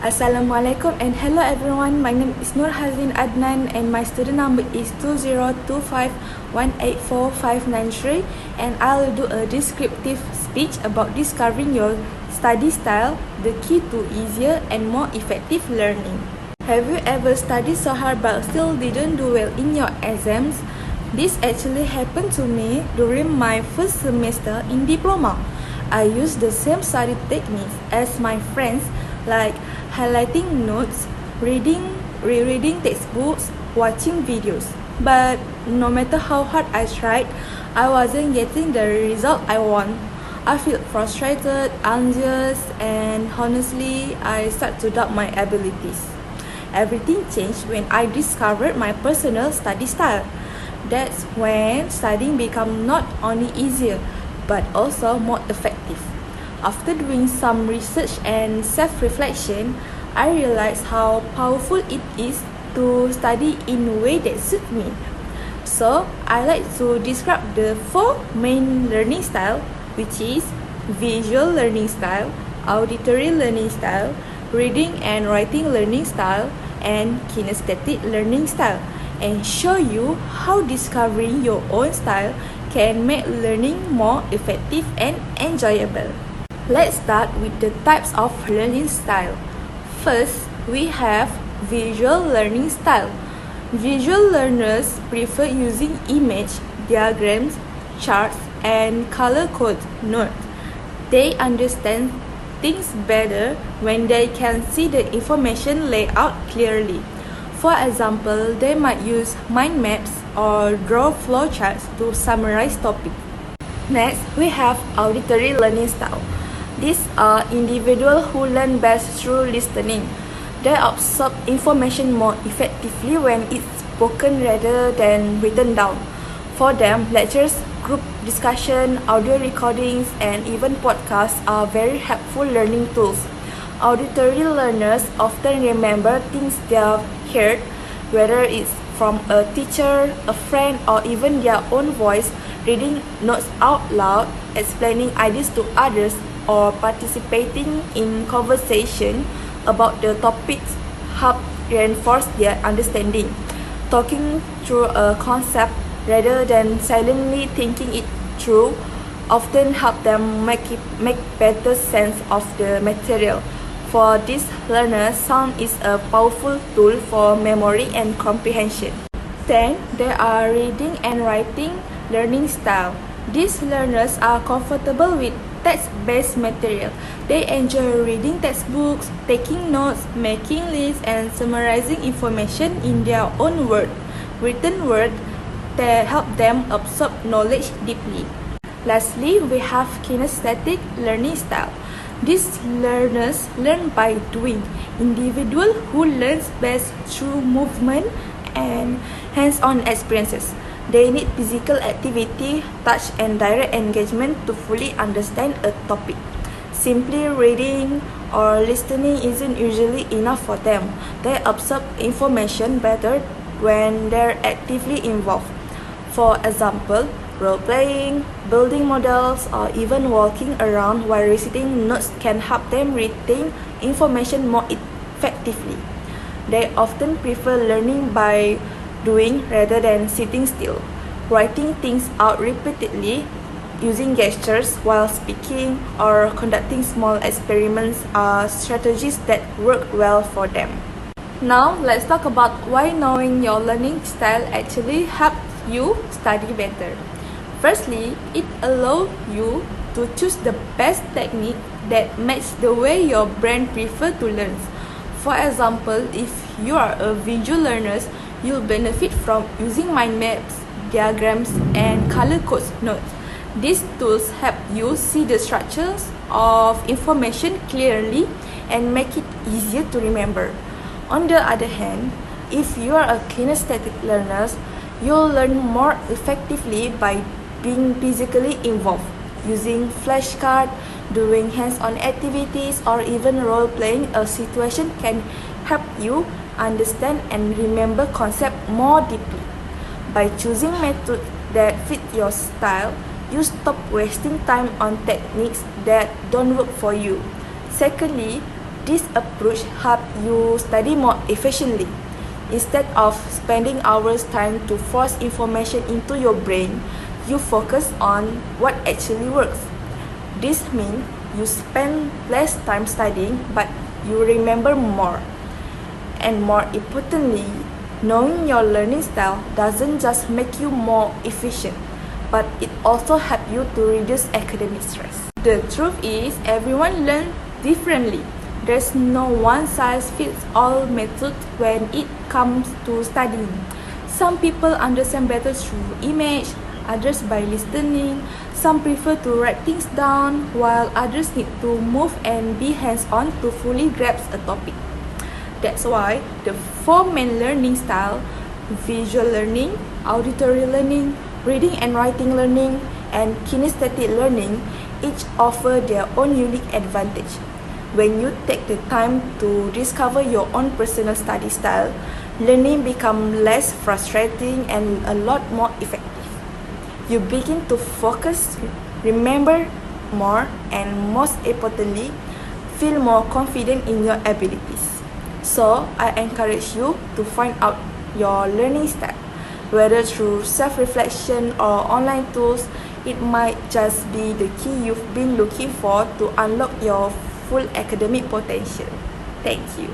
Assalamualaikum and hello everyone. My name is Nur Hazin Adnan and my student number is 2025184593 and I'll do a descriptive speech about discovering your study style, the key to easier and more effective learning. Have you ever studied so hard but still didn't do well in your exams? This actually happened to me during my first semester in diploma. I used the same study techniques as my friends, like highlighting notes, rereading textbooks, watching videos. But no matter how hard I tried, I wasn't getting the result I want. I felt frustrated, anxious, and honestly, I started to doubt my abilities. Everything changed when I discovered my personal study style. That's when studying became not only easier, but also more effective. After doing some research and self-reflection, I realized how powerful it is to study in a way that suits me. So, I like to describe the 4 main learning styles, which is visual learning style, auditory learning style, reading and writing learning style, and kinesthetic learning style, and show you how discovering your own style can make learning more effective and enjoyable. Let's start with the types of learning style. First, we have visual learning style. Visual learners prefer using image, diagrams, charts, and color-coded notes. They understand things better when they can see the information laid out clearly. For example, they might use mind maps or draw flowcharts to summarize topics. Next, we have auditory learning style. These are individuals who learn best through listening. They absorb information more effectively when it's spoken rather than written down. For them, lectures, group discussion, audio recordings, and even podcasts are very helpful learning tools. Auditory learners often remember things they have heard, whether it's from a teacher, a friend, or even their own voice. Reading notes out loud, explaining ideas to others, or participating in conversation about the topics help reinforce their understanding. Talking through a concept rather than silently thinking it through often help them make better sense of the material. For these learners, sound is a powerful tool for memory and comprehension. Then, there are reading and writing learning style. These learners are comfortable with text-based material. They enjoy reading textbooks, taking notes, making lists, and summarizing information in their own words. Written words that help them absorb knowledge deeply. Lastly, we have kinesthetic learning style. These learners learn by doing. Individual who learns best through movement and hands-on experiences. They need physical activity, touch, and direct engagement to fully understand a topic. Simply reading or listening isn't usually enough for them. They absorb information better when they're actively involved. For example, role-playing, building models, or even walking around while reciting notes can help them retain information more effectively. They often prefer learning by doing rather than sitting still. Writing things out repeatedly, using gestures while speaking, or conducting small experiments are strategies that work well for them. Now, let's talk about why knowing your learning style actually helps you study better. Firstly, it allows you to choose the best technique that matches the way your brain prefers to learn. For example, if you are a visual learner, you'll benefit from using mind maps, diagrams, and color-coded notes. These tools help you see the structures of information clearly and make it easier to remember. On the other hand, if you are a kinesthetic learner, you'll learn more effectively by being physically involved, using flashcards, doing hands-on activities, or even role-playing a situation can help you understand and remember concepts more deeply. By choosing methods that fit your style, you stop wasting time on techniques that don't work for you. Secondly, This approach helps you study more efficiently. Instead of spending hours trying to force information into your brain, you focus on what actually works. This means you spend less time studying, but you remember more. And more importantly, knowing your learning style doesn't just make you more efficient, but it also helps you to reduce academic stress. The truth is, everyone learns differently. There's no one-size-fits-all method when it comes to studying. Some people understand better through image, others by listening. Some prefer to write things down, while others need to move and be hands-on to fully grasp a topic. That's why the 4 main learning styles, visual learning, auditory learning, reading and writing learning, and kinesthetic learning, each offer their own unique advantage. When you take the time to discover your own personal study style, learning becomes less frustrating and a lot more effective. You begin to focus, remember more, and most importantly, feel more confident in your abilities. So, I encourage you to find out your learning style. Whether through self-reflection or online tools, it might just be the key you've been looking for to unlock your full academic potential. Thank you.